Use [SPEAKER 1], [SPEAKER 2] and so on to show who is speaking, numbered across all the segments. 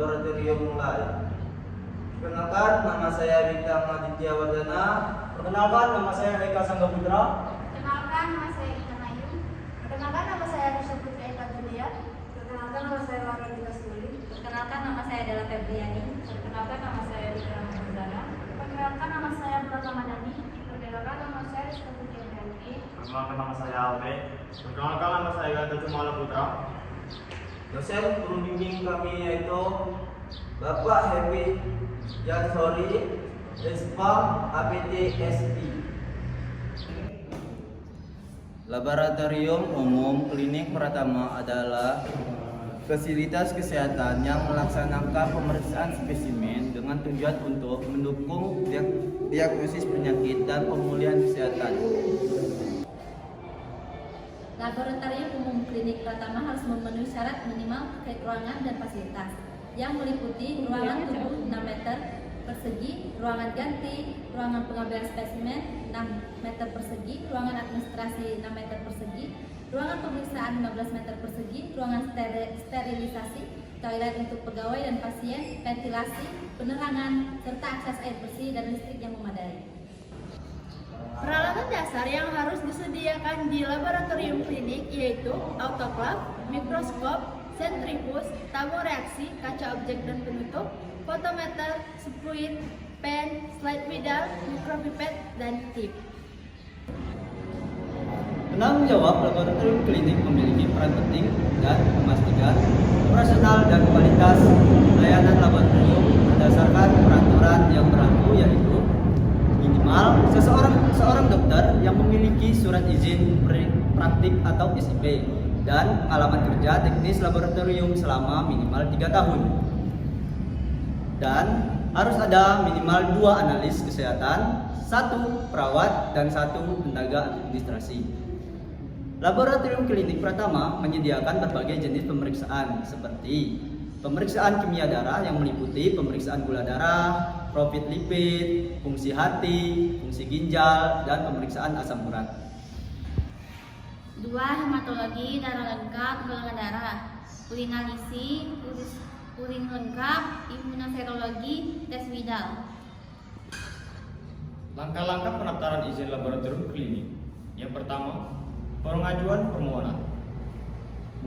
[SPEAKER 1] laboratorium lain. Perkenalkan, nama saya Bintang Aditya Wardana.
[SPEAKER 2] Perkenalkan, nama saya Eka Sanggaputra.
[SPEAKER 3] Perkenalkan, nama saya Ika Nayu. Perkenalkan, nama saya Risha Putri Eka Julia.
[SPEAKER 4] Perkenalkan, nama saya Lara Dita Suli.
[SPEAKER 3] Perkenalkan, nama saya Della Febriani.
[SPEAKER 4] Perkenalkan, nama saya Dika Ramadana.
[SPEAKER 3] Perkenalkan, nama saya Bulan Ramadhani.
[SPEAKER 4] Perkenalkan, nama saya Rizka Putri Andriani.
[SPEAKER 2] Perkenalkan, nama saya Albe. Perkenalkan, nama saya Ganda Cumala Putra.
[SPEAKER 1] Dosen pembimbing kami yaitu Bapak Happy Jansori, Despam APT SP. Laboratorium Umum Klinik Pratama adalah fasilitas kesehatan yang melaksanakan pemeriksaan spesimen dengan tujuan untuk mendukung diagnosis penyakit dan pemulihan kesehatan.
[SPEAKER 3] Laboratorium Umum Klinik Pratama harus memenuhi syarat minimal terkait ruangan dan fasilitas yang meliputi ruangan tubuh 6 meter persegi, ruangan ganti, ruangan pengambilan spesimen 6 meter persegi, ruangan administrasi 6 meter persegi, ruangan pemeriksaan 15 meter persegi, ruangan sterilisasi, toilet untuk pegawai dan pasien, ventilasi, penerangan, serta akses air bersih dan listrik yang memadai.
[SPEAKER 5] Peralatan dasar yang harus disediakan di laboratorium klinik yaitu autoklav, mikroskop, sentrifuge, tabung reaksi, kaca objek dan penutup, fotometer, spruit, pen, slide pedal, mikropipet, dan tip.
[SPEAKER 6] Penanggung jawab laboratorium klinik memiliki peran penting dan memastikan operasional dan kualitas layanan laboratorium berdasarkan peraturan yang berlaku, yaitu minimal seorang dokter yang memiliki surat izin praktik atau SIP dan pengalaman kerja teknis laboratorium selama minimal 3 tahun. Dan harus ada minimal 2 analis kesehatan, 1 perawat dan 1 tenaga administrasi. Laboratorium Klinik Pratama menyediakan berbagai jenis pemeriksaan seperti pemeriksaan kimia darah yang meliputi pemeriksaan gula darah, profil lipid, fungsi hati, fungsi ginjal, dan pemeriksaan asam urat.
[SPEAKER 3] 2. Hematologi, darah lengkap, golongan darah, urinalisi, urin lengkap, imunoserologi, tes Widal.
[SPEAKER 2] Langkah-langkah pendaftaran izin laboratorium klinik. Yang pertama, pengajuan permohonan.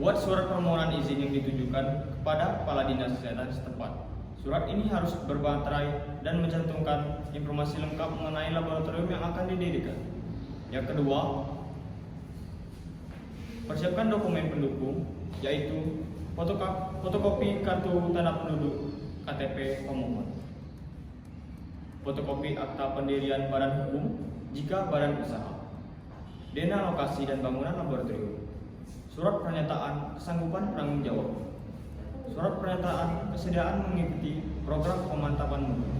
[SPEAKER 2] Buat surat permohonan izin yang ditujukan kepada Kepala Dinas Kesehatan setempat. Surat ini harus berbaterai dan mencantumkan informasi lengkap mengenai laboratorium yang akan didirikan. Yang kedua, persiapkan dokumen pendukung, yaitu fotokopi kartu tanda penduduk KTP pemohon, fotokopi akta pendirian badan hukum jika badan usaha, dana lokasi dan bangunan laboratorium, surat pernyataan kesanggupan penanggung jawab, surat pernyataan kesediaan mengikuti program pemantapan mutu,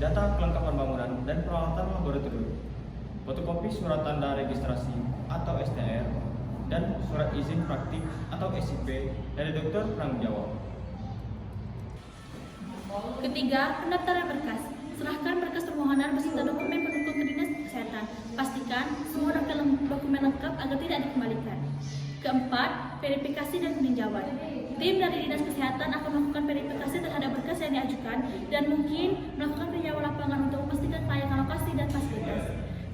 [SPEAKER 2] data kelengkapan bangunan dan peralatan laboratorium, fotokopi surat tanda registrasi atau STR, dan surat izin praktik atau SIP dari dokter penanggung jawab.
[SPEAKER 5] Ketiga, pendaftaran berkas. Serahkan berkas permohonan beserta dokumen pendukung ke Dinas Kesehatan. Pastikan semua dokumen lengkap agar tidak dikembalikan. Keempat, verifikasi dan peninjauan. Tim dari Dinas Kesehatan akan melakukan verifikasi terhadap berkas yang diajukan dan mungkin melakukan peninjauan lapangan untuk memastikan kelayakan lokasi dan fasilitas.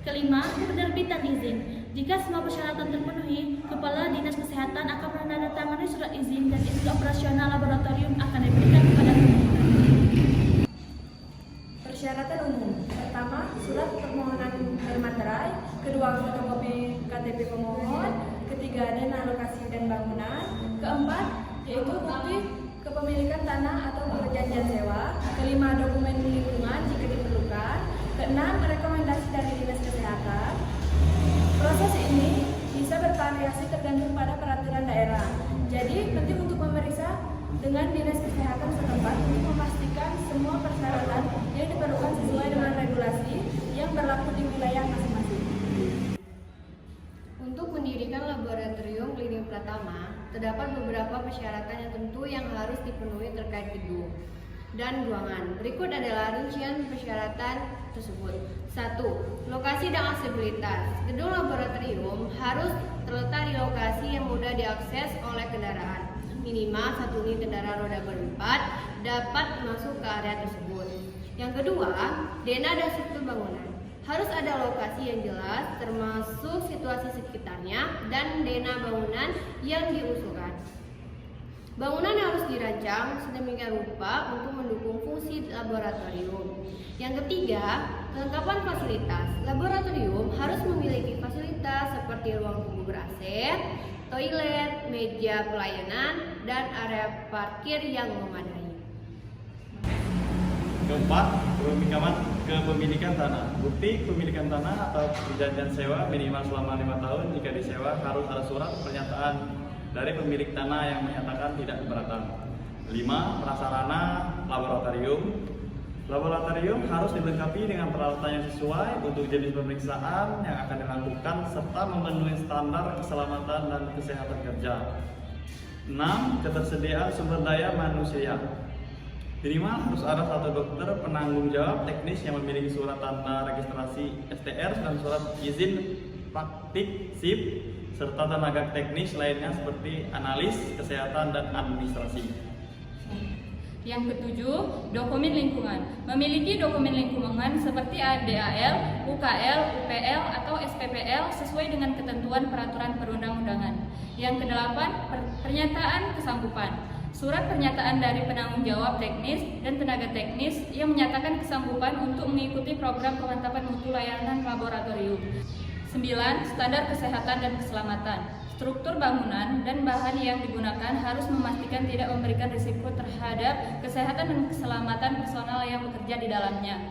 [SPEAKER 5] Kelima, penerbitan izin. Jika semua persyaratan terpenuhi, Kepala Dinas Kesehatan akan menandatangani surat izin dan izin operasional laboratorium akan diberikan kepada pemohon.
[SPEAKER 4] Persyaratan umum. Pertama, surat permohonan bermaterai. Kedua, fotokopi KTP pemohon. Ketiga, dana lokasi dan bangunan. Keempat, yaitu bukti kepemilikan tanah atau perjanjian sewa. Kelima, dokumen lingkungan jika diperlukan. Keenam, rekomendasi dari Dinas Kesehatan. Proses ini bisa bervariasi tergantung pada peraturan daerah. Jadi, penting untuk memeriksa dengan Dinas Kesehatan setempat untuk memastikan semua persyaratan yang diperlukan sesuai dengan regulasi yang berlaku di wilayah masing-masing.
[SPEAKER 7] Untuk mendirikan laboratorium klinik Pratama, terdapat beberapa persyaratan yang tentu yang harus dipenuhi terkait gedung dan ruangan. Berikut adalah rincian persyaratan tersebut. 1. Lokasi dan aksesibilitas. Gedung laboratorium harus terletak di lokasi yang mudah diakses oleh kendaraan. minimal 1 unit kendaraan roda berempat dapat masuk ke area tersebut. Yang kedua, denah dan struktur bangunan. Harus ada lokasi yang jelas termasuk situasi sekitarnya dan denah bangunan yang diusulkan. Bangunan harus dirancang sedemikian rupa untuk mendukung fungsi laboratorium. Yang ketiga, kelengkapan fasilitas. Laboratorium harus memiliki fasilitas seperti ruang tunggu ber-AC, toilet, meja pelayanan, dan area parkir yang memadai.
[SPEAKER 8] Keempat, kepemilikan tanah. Bukti kepemilikan tanah atau perjanjian sewa minimal selama 5 tahun. Jika disewa harus ada surat pernyataan dari pemilik tanah yang menyatakan tidak keberatan. 5. Prasarana laboratorium. Laboratorium harus dilengkapi dengan peralatan yang sesuai untuk jenis pemeriksaan yang akan dilakukan serta memenuhi standar keselamatan dan kesehatan kerja. 6. Ketersediaan sumber daya manusia. Minimal harus ada 1 dokter penanggung jawab teknis yang memiliki surat tanda registrasi STR dan surat izin praktik SIP serta tenaga teknis lainnya seperti analis, kesehatan, dan administrasi.
[SPEAKER 9] Yang ketujuh, dokumen lingkungan. Memiliki dokumen lingkungan seperti ADAL, UKL, UPL, atau SPPL sesuai dengan ketentuan peraturan perundang-undangan. Yang kedelapan, pernyataan kesanggupan. Surat pernyataan dari penanggung jawab teknis dan tenaga teknis yang menyatakan kesanggupan untuk mengikuti program pemantapan mutu layanan laboratorium. 9. Standar kesehatan dan keselamatan. Struktur bangunan dan bahan yang digunakan harus memastikan tidak memberikan risiko terhadap kesehatan dan keselamatan personal yang bekerja di dalamnya.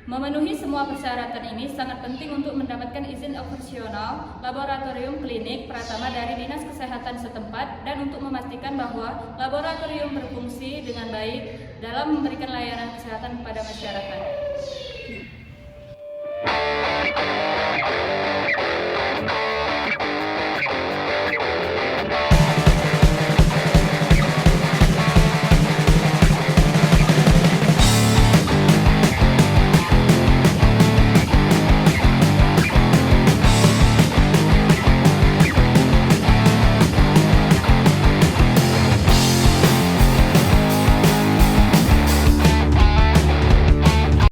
[SPEAKER 9] Memenuhi semua persyaratan ini sangat penting untuk mendapatkan izin operasional laboratorium klinik Pratama dari Dinas Kesehatan setempat dan untuk memastikan bahwa laboratorium berfungsi dengan baik dalam memberikan layanan kesehatan kepada masyarakat.